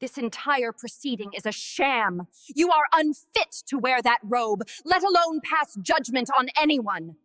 This entire proceeding is a sham. You are unfit to wear that robe, let alone pass judgment on anyone.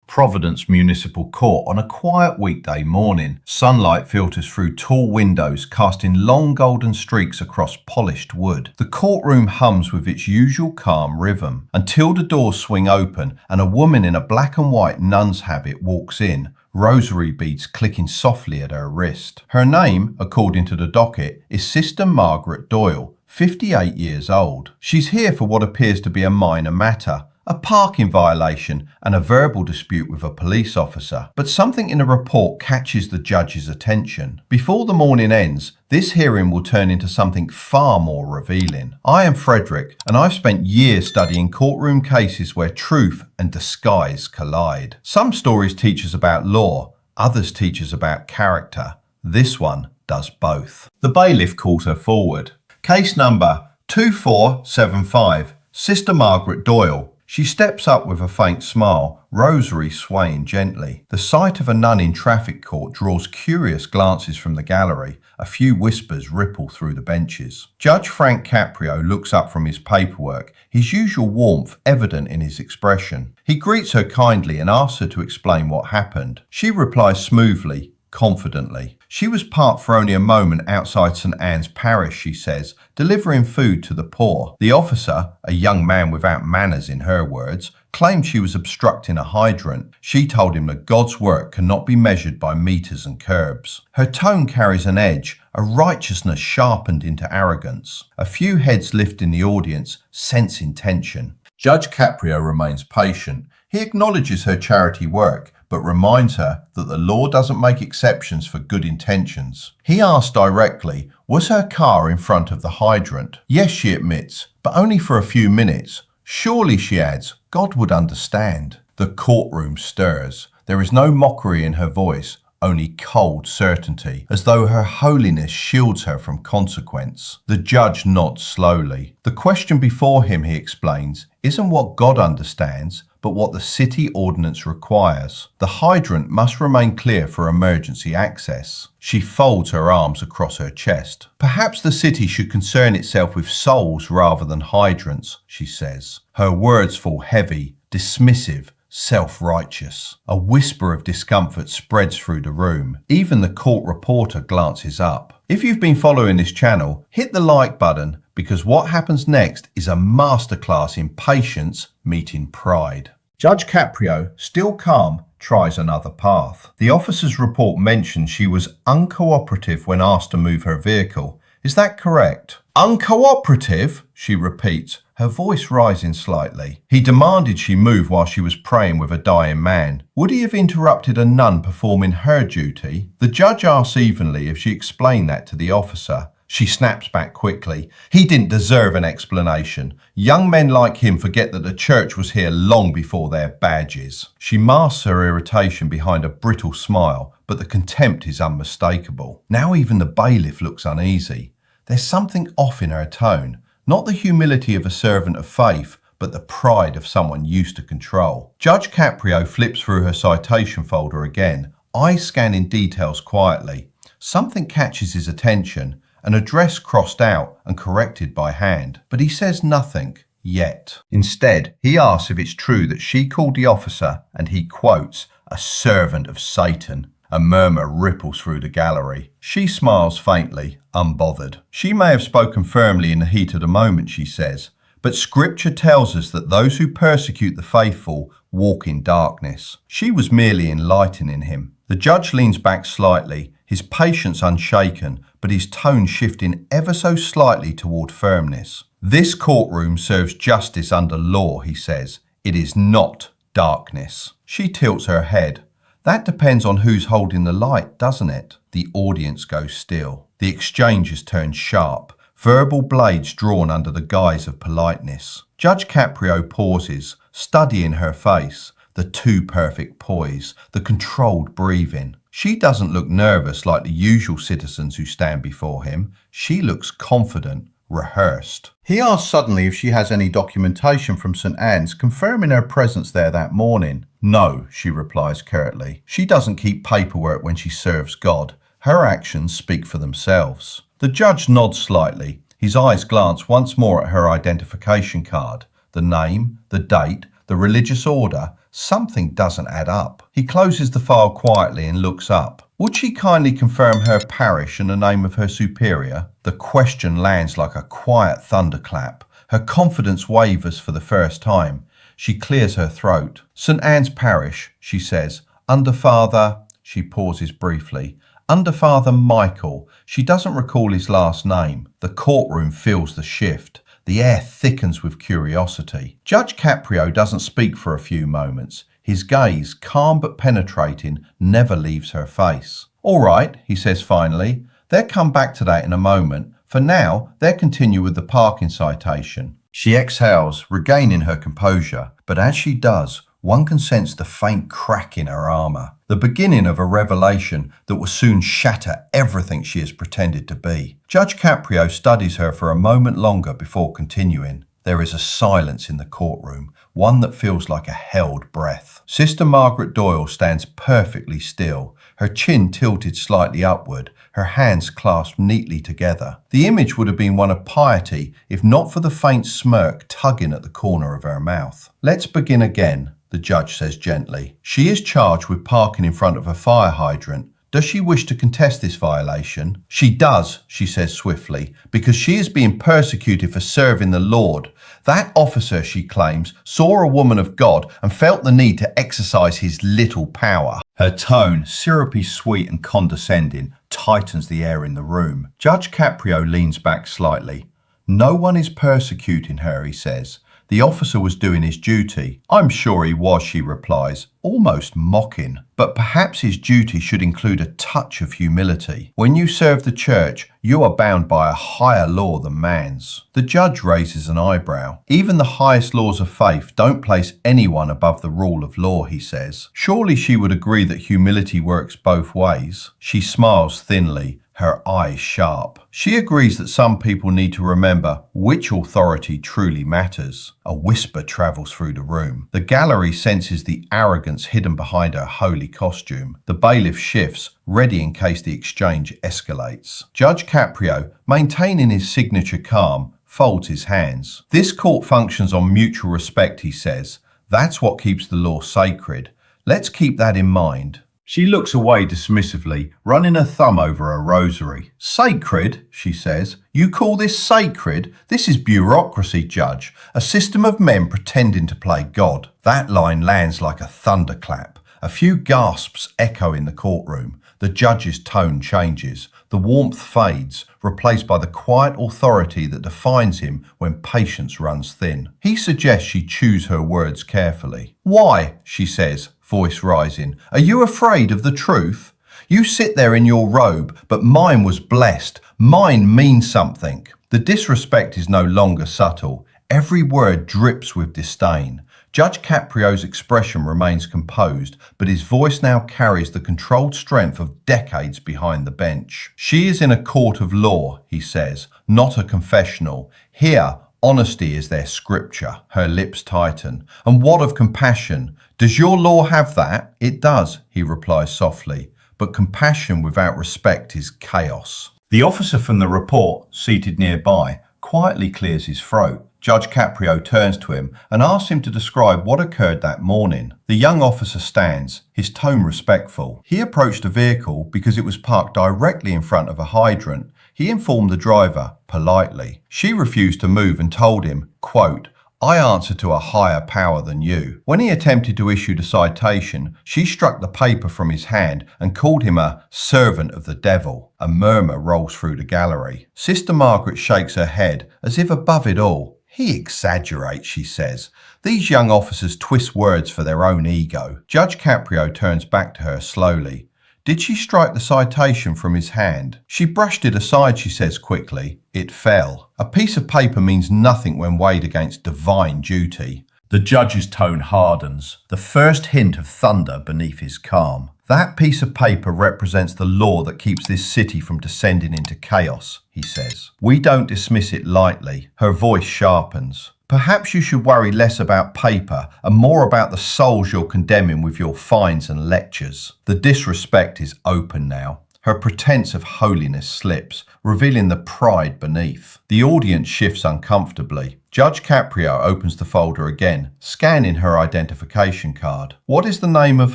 Providence Municipal Court on a quiet weekday morning. Sunlight filters through tall windows, casting long golden streaks across polished wood. The courtroom hums with its usual calm rhythm until the doors swing open and a woman in a black and white nun's habit walks in, rosary beads clicking softly at her wrist. Her name, according to the docket, is Sister Margaret Doyle, 58 years old. She's here for what appears to be a minor matter, a parking violation and a verbal dispute with a police officer. But something in the report catches the judge's attention. Before the morning ends, this hearing will turn into something far more revealing. I am Frederick, and I've spent years studying courtroom cases where truth and disguise collide. Some stories teach us about law, others teach us about character. This one does both. The bailiff calls her forward. Case number 2475, Sister Margaret Doyle. She steps up with a faint smile, rosary swaying gently. The sight of a nun in traffic court draws curious glances from the gallery. A few whispers ripple through the benches. Judge Frank Caprio looks up from his paperwork, his usual warmth evident in his expression. He greets her kindly and asks her to explain what happened. She replies smoothly, confidently. She was parked for only a moment outside St. Anne's Parish, she says, delivering food to the poor. The officer, a young man without manners in her words, claimed she was obstructing a hydrant. She told him that God's work cannot be measured by meters and curbs. Her tone carries an edge, a righteousness sharpened into arrogance. A few heads lift in the audience, sensing tension. Judge Caprio remains patient. He acknowledges her charity work, but reminds her that the law doesn't make exceptions for good intentions. He asks directly, was her car in front of the hydrant? Yes, she admits, but only for a few minutes. Surely, she adds, God would understand. The courtroom stirs. There is no mockery in her voice, only cold certainty, as though her holiness shields her from consequence. The judge nods slowly. The question before him, he explains, isn't what God understands, but what the city ordinance requires. The hydrant must remain clear for emergency access. She folds her arms across her chest. Perhaps the city should concern itself with souls rather than hydrants, she says. Her words fall heavy, dismissive, self-righteous. A whisper of discomfort spreads through the room. Even the court reporter glances up. If you've been following this channel, hit the like button, because what happens next is a masterclass in patience meeting pride. Judge Caprio, still calm, tries another path. The officer's report mentions she was uncooperative when asked to move her vehicle. Is that correct? Uncooperative? She repeats, her voice rising slightly. He demanded she move while she was praying with a dying man. Would he have interrupted a nun performing her duty? The judge asks evenly if she explained that to the officer. She snaps back quickly. He didn't deserve an explanation. Young men like him forget that the church was here long before their badges. She masks her irritation behind a brittle smile, but the contempt is unmistakable. Now even the bailiff looks uneasy. There's something off in her tone. Not the humility of a servant of faith, but the pride of someone used to control. Judge Caprio flips through her citation folder again, eyes scanning details quietly. Something catches his attention, an address crossed out and corrected by hand, but he says nothing yet. Instead, he asks if it's true that she called the officer, and he quotes, "a servant of Satan." A murmur ripples through the gallery. She smiles faintly, unbothered. She may have spoken firmly in the heat of the moment, she says, but scripture tells us that those who persecute the faithful walk in darkness. She was merely enlightening him. The judge leans back slightly, his patience unshaken, but his tone shifting ever so slightly toward firmness. This courtroom serves justice under law, he says. It is not darkness. She tilts her head. That depends on who's holding the light, doesn't it? The audience goes still. The exchanges turn sharp, verbal blades drawn under the guise of politeness. Judge Caprio pauses, studying her face, the too perfect poise, the controlled breathing. She doesn't look nervous like the usual citizens who stand before him. She looks confident, rehearsed. He asks suddenly if she has any documentation from St. Anne's confirming her presence there that morning. No, she replies curtly. She doesn't keep paperwork when she serves God. Her actions speak for themselves. The judge nods slightly. His eyes glance once more at her identification card. The name, the date, the religious order. Something doesn't add up. He closes the file quietly and looks up. Would she kindly confirm her parish and the name of her superior? The question lands like a quiet thunderclap. Her confidence wavers for the first time. She clears her throat. St. Anne's Parish, she says. Under Father... She pauses briefly. Under Father Michael. She doesn't recall his last name. The courtroom feels the shift. The air thickens with curiosity. Judge Caprio doesn't speak for a few moments. His gaze, calm but penetrating, never leaves her face. All right, he says finally. They'll come back to that in a moment. For now, they'll continue with the parking citation. She exhales, regaining her composure, but as she does, one can sense the faint crack in her armour, the beginning of a revelation that will soon shatter everything she has pretended to be. Judge Caprio studies her for a moment longer before continuing. There is a silence in the courtroom, one that feels like a held breath. Sister Margaret Doyle stands perfectly still, her chin tilted slightly upward, her hands clasped neatly together. The image would have been one of piety if not for the faint smirk tugging at the corner of her mouth. Let's begin again, the judge says gently. She is charged with parking in front of a fire hydrant. Does she wish to contest this violation? She does, she says swiftly, because she is being persecuted for serving the Lord. That officer, she claims, saw a woman of God and felt the need to exercise his little power. Her tone, syrupy sweet and condescending, tightens the air in the room. Judge Caprio leans back slightly. No one is persecuting her, he says. The officer was doing his duty. I'm sure he was, she replies, almost mocking. But perhaps his duty should include a touch of humility. When you serve the church, you are bound by a higher law than man's. The judge raises an eyebrow. Even the highest laws of faith don't place anyone above the rule of law, he says. Surely she would agree that humility works both ways. She smiles thinly, her eyes sharp. She agrees that some people need to remember which authority truly matters. A whisper travels through the room. The gallery senses the arrogance hidden behind her holy costume. The bailiff shifts, ready in case the exchange escalates. Judge Caprio, maintaining his signature calm, folds his hands. This court functions on mutual respect, he says. That's what keeps the law sacred. Let's keep that in mind. She looks away dismissively, running her thumb over her rosary. Sacred, she says. You call this sacred? This is bureaucracy, Judge. A system of men pretending to play God. That line lands like a thunderclap. A few gasps echo in the courtroom. The judge's tone changes. The warmth fades, replaced by the quiet authority that defines him when patience runs thin. He suggests she choose her words carefully. Why, she says, voice rising, are you afraid of the truth? You sit there in your robe, but mine was blessed. Mine means something. The disrespect is no longer subtle. Every word drips with disdain. Judge Caprio's expression remains composed, but his voice now carries the controlled strength of decades behind the bench. She is in a court of law, he says, not a confessional. Here, honesty is their scripture. Her lips tighten. And what of compassion? Does your law have that? It does, he replies softly. But compassion without respect is chaos. The officer from the report, seated nearby, quietly clears his throat. Judge Caprio turns to him and asks him to describe what occurred that morning. The young officer stands, his tone respectful. He approached the vehicle because it was parked directly in front of a hydrant. He informed the driver, politely. She refused to move and told him, quote, I answer to a higher power than you. When he attempted to issue the citation, she struck the paper from his hand and called him a servant of the devil. A murmur rolls through the gallery. Sister Margaret shakes her head as if above it all. He exaggerates, she says. These young officers twist words for their own ego. Judge Caprio turns back to her slowly. Did she strike the citation from his hand? She brushed it aside, she says quickly. It fell. A piece of paper means nothing when weighed against divine duty. The judge's tone hardens, the first hint of thunder beneath his calm. That piece of paper represents the law that keeps this city from descending into chaos, he says. We don't dismiss it lightly. Her voice sharpens. Perhaps you should worry less about paper and more about the souls you're condemning with your fines and lectures. The disrespect is open now. Her pretense of holiness slips, revealing the pride beneath. The audience shifts uncomfortably. Judge Caprio opens the folder again, scanning her identification card. "What is the name of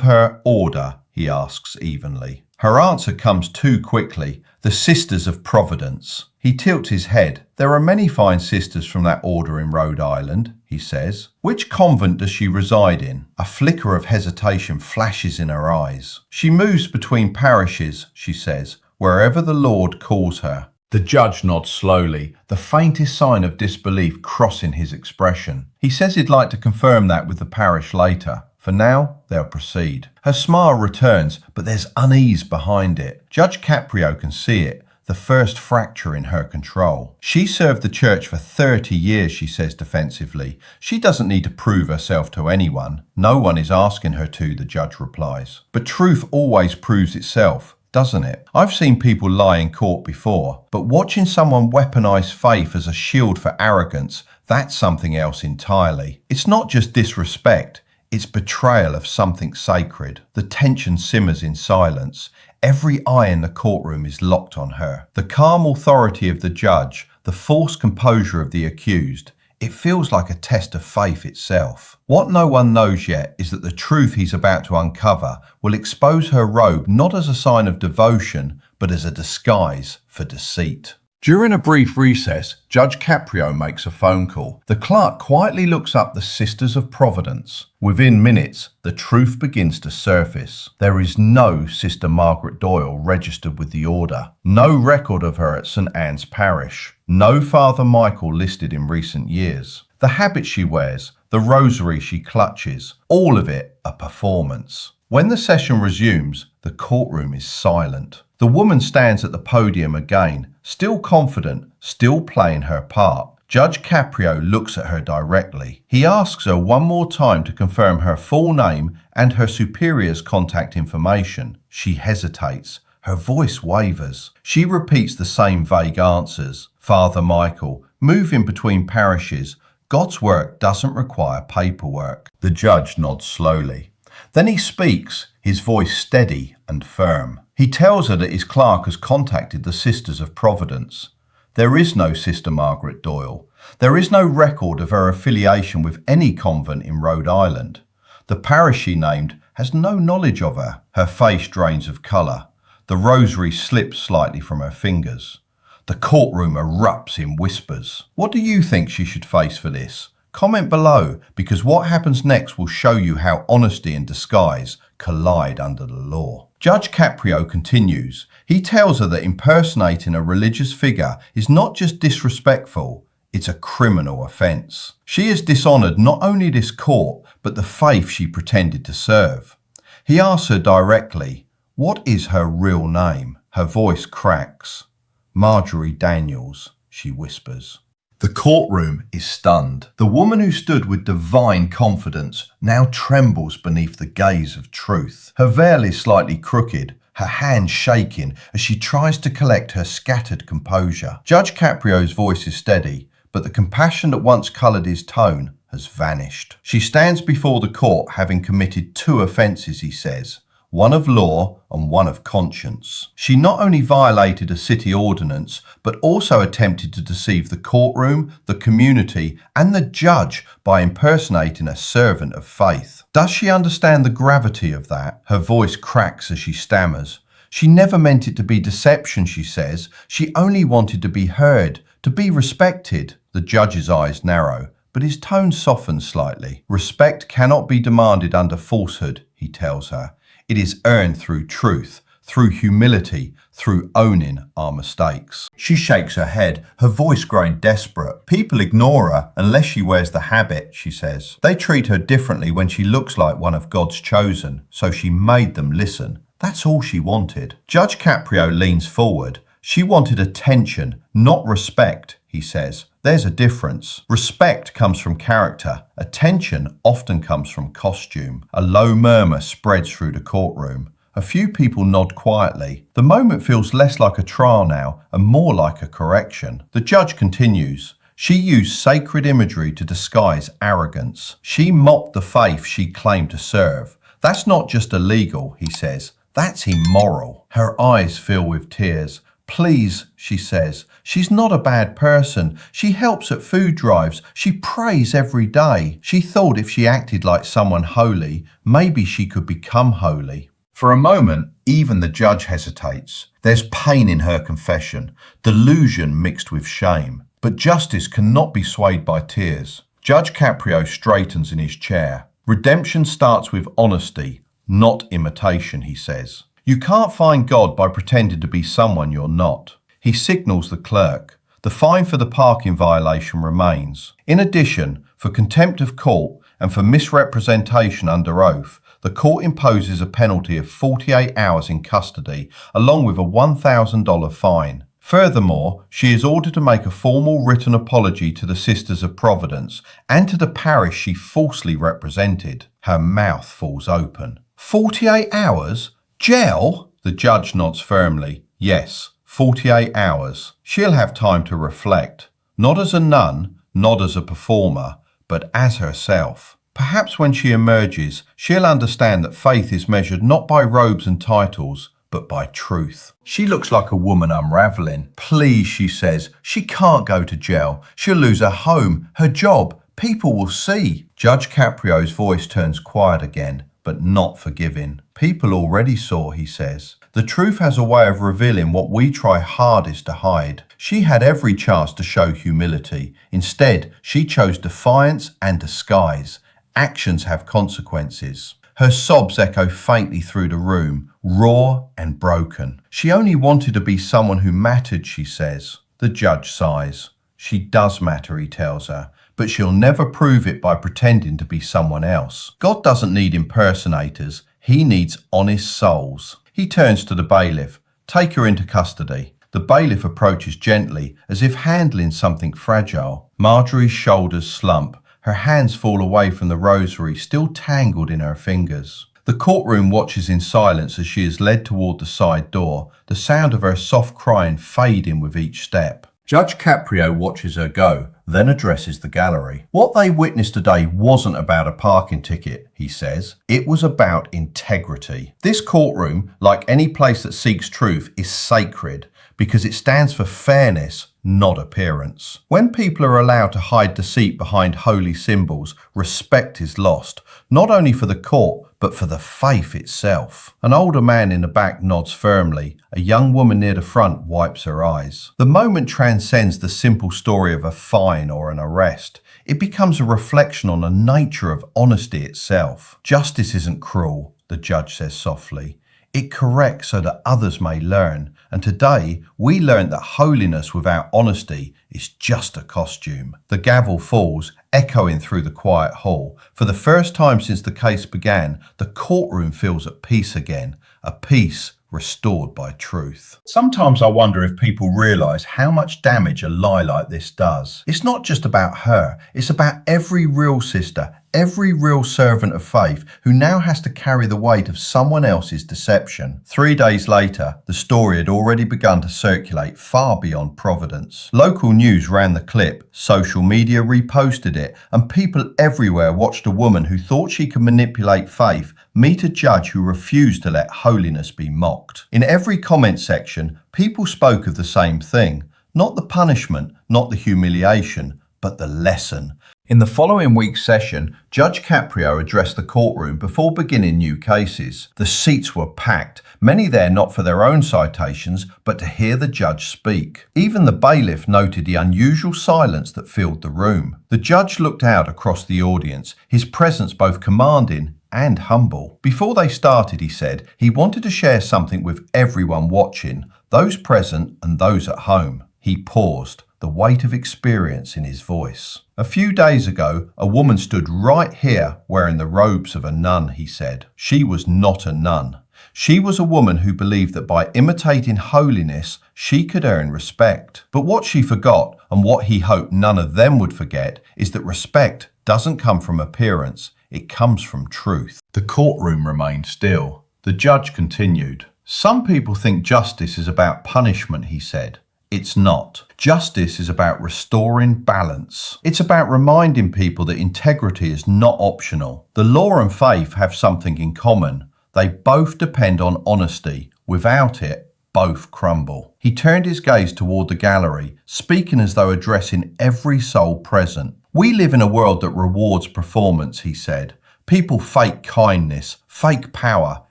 her order?" he asks evenly. Her answer comes too quickly. "The Sisters of Providence." He tilts his head. "There are many fine sisters from that order in Rhode Island," he says. "Which convent does she reside in?" A flicker of hesitation flashes in her eyes. "She moves between parishes," she says, "wherever the Lord calls her." The judge nods slowly, the faintest sign of disbelief crossing his expression. He says he'd like to confirm that with the parish later. For now, they'll proceed. Her smile returns, but there's unease behind it. Judge Caprio can see it, the first fracture in her control. "She served the church for 30 years, she says defensively. "She doesn't need to prove herself to anyone." "No one is asking her to," the judge replies. "But truth always proves itself, doesn't it? I've seen people lie in court before, but watching someone weaponize faith as a shield for arrogance, that's something else entirely. It's not just disrespect, it's betrayal of something sacred." The tension simmers in silence. Every eye in the courtroom is locked on her. The calm authority of the judge, the forced composure of the accused, it feels like a test of faith itself. What no one knows yet is that the truth he's about to uncover will expose her robe not as a sign of devotion, but as a disguise for deceit. During a brief recess, Judge Caprio makes a phone call. The clerk quietly looks up the Sisters of Providence. Within minutes, the truth begins to surface. There is no Sister Margaret Doyle registered with the order, no record of her at St. Anne's Parish, no Father Michael listed in recent years. The habit she wears, the rosary she clutches, all of it a performance. When the session resumes, the courtroom is silent. The woman stands at the podium again, still confident, still playing her part. Judge Caprio looks at her directly. He asks her one more time to confirm her full name and her superior's contact information. She hesitates. Her voice wavers. She repeats the same vague answers. "Father Michael, moving between parishes. God's work doesn't require paperwork." The judge nods slowly. Then he speaks, his voice steady and firm. He tells her that his clerk has contacted the Sisters of Providence. There is no Sister Margaret Doyle. There is no record of her affiliation with any convent in Rhode Island. The parish she named has no knowledge of her. Her face drains of colour. The rosary slips slightly from her fingers. The courtroom erupts in whispers. What do you think she should face for this? Comment below, because what happens next will show you how honesty and disguise collide under the law. Judge Caprio continues. He tells her that impersonating a religious figure is not just disrespectful, it's a criminal offence. She has dishonoured not only this court, but the faith she pretended to serve. He asks her directly, what is her real name? Her voice cracks. "Marjorie Daniels," she whispers. The courtroom is stunned. The woman who stood with divine confidence now trembles beneath the gaze of truth. Her veil is slightly crooked, her hands shaking as she tries to collect her scattered composure. Judge Caprio's voice is steady, but the compassion that once coloured his tone has vanished. She stands before the court having committed 2 offences, he says. One of law and one of conscience. She not only violated a city ordinance, but also attempted to deceive the courtroom, the community, and the judge by impersonating a servant of faith. Does she understand the gravity of that? Her voice cracks as she stammers. She never meant it to be deception, she says. She only wanted to be heard, to be respected. The judge's eyes narrow, but his tone softens slightly. Respect cannot be demanded under falsehood, he tells her. It is earned through truth, through humility, through owning our mistakes. She shakes her head, her voice growing desperate. People ignore her unless she wears the habit, she says. They treat her differently when she looks like one of God's chosen, so she made them listen. That's all she wanted. Judge Caprio leans forward. She wanted attention, not respect, he says. There's a difference. Respect comes from character. Attention often comes from costume. A low murmur spreads through the courtroom. A few people nod quietly. The moment feels less like a trial now and more like a correction. The judge continues. She used sacred imagery to disguise arrogance. She mocked the faith she claimed to serve. That's not just illegal, he says. That's immoral. Her eyes fill with tears. Please, she says, she's not a bad person. She helps at food drives. She prays every day. She thought if she acted like someone holy, maybe she could become holy. For a moment, even the judge hesitates. There's pain in her confession, delusion mixed with shame. But justice cannot be swayed by tears. Judge Caprio straightens in his chair. Redemption starts with honesty, not imitation, he says. You can't find God by pretending to be someone you're not. He signals the clerk. The fine for the parking violation remains. In addition, for contempt of court and for misrepresentation under oath, the court imposes a penalty of 48 hours in custody, along with a $1,000 fine. Furthermore, she is ordered to make a formal written apology to the Sisters of Providence and to the parish she falsely represented. Her mouth falls open. 48 hours? Jail? The judge nods firmly. Yes, 48 hours. She'll have time to reflect. Not as a nun, not as a performer, but as herself. Perhaps when she emerges, she'll understand that faith is measured not by robes and titles, but by truth. She looks like a woman unraveling. Please, she says, she can't go to jail. She'll lose her home, her job. People will see. Judge Caprio's voice turns quiet again, but not forgiving. People already saw, he says. The truth has a way of revealing what we try hardest to hide. She had every chance to show humility. Instead, she chose defiance and disguise. Actions have consequences. Her sobs echo faintly through the room, raw and broken. She only wanted to be someone who mattered, she says. The judge sighs. She does matter, he tells her, but she'll never prove it by pretending to be someone else. God doesn't need impersonators. He needs honest souls. He turns to the bailiff. Take her into custody. The bailiff approaches gently, as if handling something fragile. Marjorie's shoulders slump. Her hands fall away from the rosary, still tangled in her fingers. The courtroom watches in silence as she is led toward the side door, the sound of her soft crying fading with each step. Judge Caprio watches her go, then addresses the gallery. What they witnessed today wasn't about a parking ticket, he says. It was about integrity. This courtroom, like any place that seeks truth, is sacred because it stands for fairness, not appearance. When people are allowed to hide deceit behind holy symbols, respect is lost, not only for the court, but for the faith itself. An older man in the back nods firmly. A young woman near the front wipes her eyes. The moment transcends the simple story of a fine or an arrest. It becomes a reflection on the nature of honesty itself. Justice isn't cruel, the judge says softly. It corrects so that others may learn. And today, we learned that holiness without honesty is just a costume. The gavel falls, echoing through the quiet hall. For the first time since the case began, the courtroom feels at peace again, a peace restored by truth. Sometimes I wonder if people realise how much damage a lie like this does. It's not just about her, it's about every real sister, every real servant of faith who now has to carry the weight of someone else's deception. 3 days later, the story had already begun to circulate far beyond Providence. Local news ran the clip, social media reposted it, and people everywhere watched a woman who thought she could manipulate faith meet a judge who refused to let holiness be mocked. In every comment section, people spoke of the same thing. Not the punishment, not the humiliation, but the lesson. In the following week's session, Judge Caprio addressed the courtroom before beginning new cases. The seats were packed, many there not for their own citations, but to hear the judge speak. Even the bailiff noted the unusual silence that filled the room. The judge looked out across the audience, his presence both commanding and humble. Before they started, he said, he wanted to share something with everyone watching, those present and those at home. He paused, the weight of experience in his voice. A few days ago, a woman stood right here wearing the robes of a nun, he said. She was not a nun. She was a woman who believed that by imitating holiness, she could earn respect. But what she forgot, and what he hoped none of them would forget, is that respect doesn't come from appearance, it comes from truth. The courtroom remained still. The judge continued. Some people think justice is about punishment, he said. It's not. Justice is about restoring balance. It's about reminding people that integrity is not optional. The law and faith have something in common. They both depend on honesty. Without it, both crumble. He turned his gaze toward the gallery, speaking as though addressing every soul present. We live in a world that rewards performance, he said. People fake kindness, fake power,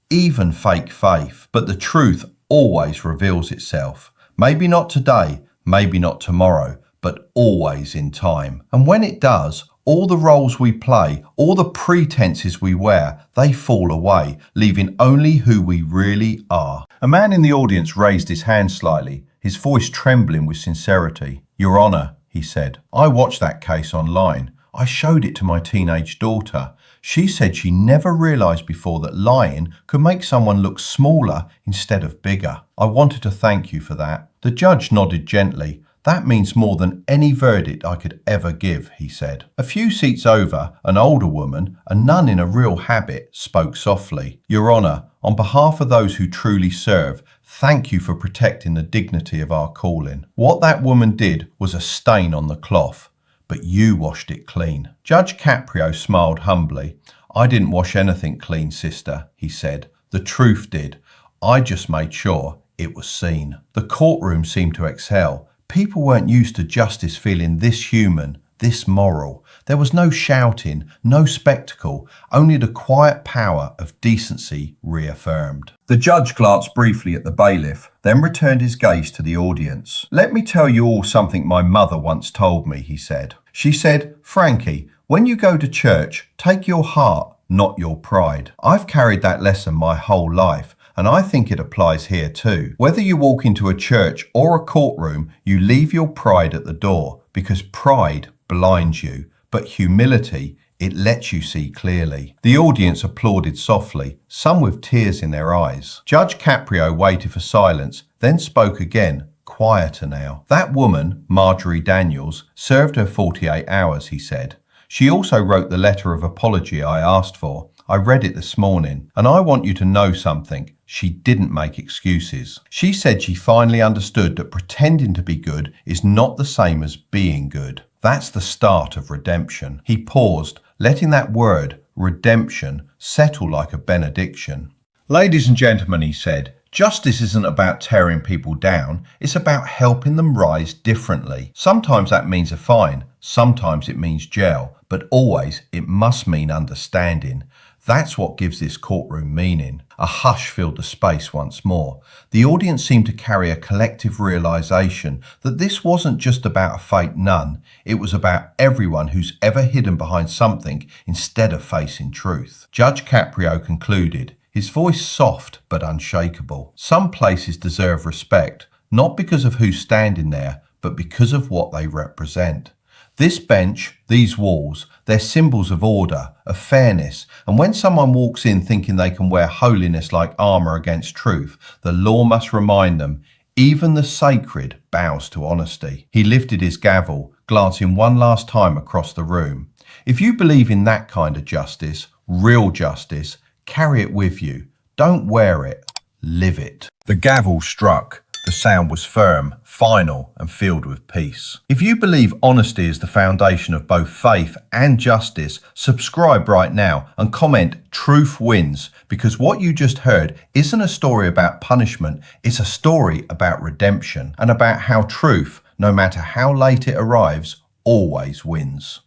even fake faith. But the truth always reveals itself. Maybe not today, maybe not tomorrow, but always in time. And when it does, all the roles we play, all the pretenses we wear, they fall away, leaving only who we really are. A man in the audience raised his hand slightly, his voice trembling with sincerity. Your Honour, he said, I watched that case online. I showed it to my teenage daughter. She said she never realised before that lying could make someone look smaller instead of bigger. I wanted to thank you for that. The judge nodded gently. That means more than any verdict I could ever give, he said. A few seats over, an older woman, a nun in a real habit, spoke softly. Your Honour, on behalf of those who truly serve, thank you for protecting the dignity of our calling. What that woman did was a stain on the cloth, but you washed it clean. Judge Caprio smiled humbly. I didn't wash anything clean, sister, he said. The truth did. I just made sure it was seen. The courtroom seemed to exhale. People weren't used to justice feeling this human, this moral. There was no shouting, no spectacle, only the quiet power of decency reaffirmed. The judge glanced briefly at the bailiff, then returned his gaze to the audience. Let me tell you all something my mother once told me, he said. She said, Frankie, when you go to church, take your heart, not your pride. I've carried that lesson my whole life. And I think it applies here too. Whether you walk into a church or a courtroom, you leave your pride at the door because pride blinds you, but humility, it lets you see clearly. The audience applauded softly, some with tears in their eyes. Judge Caprio waited for silence, then spoke again, quieter now. That woman, Marjorie Daniels, served her 48 hours, he said. She also wrote the letter of apology I asked for. I read it this morning, and I want you to know something. She didn't make excuses. She said she finally understood that pretending to be good is not the same as being good. That's the start of redemption. He paused, letting that word, redemption, settle like a benediction. Ladies and gentlemen, he said, justice isn't about tearing people down, it's about helping them rise differently. Sometimes that means a fine, sometimes it means jail, but always it must mean understanding. That's what gives this courtroom meaning. A hush filled the space once more. The audience seemed to carry a collective realization that this wasn't just about a fake nun. It was about everyone who's ever hidden behind something instead of facing truth. Judge Caprio concluded, his voice soft but unshakable. Some places deserve respect, not because of who's standing there, but because of what they represent. This bench, these walls, they're symbols of order, of fairness, and when someone walks in thinking they can wear holiness like armour against truth, the law must remind them, even the sacred bows to honesty. He lifted his gavel, glancing one last time across the room. If you believe in that kind of justice, real justice, carry it with you. Don't wear it, live it. The gavel struck. The sound was firm, final, and filled with peace. If you believe honesty is the foundation of both faith and justice, subscribe right now and comment "Truth Wins," because what you just heard isn't a story about punishment, it's a story about redemption and about how truth, no matter how late it arrives, always wins.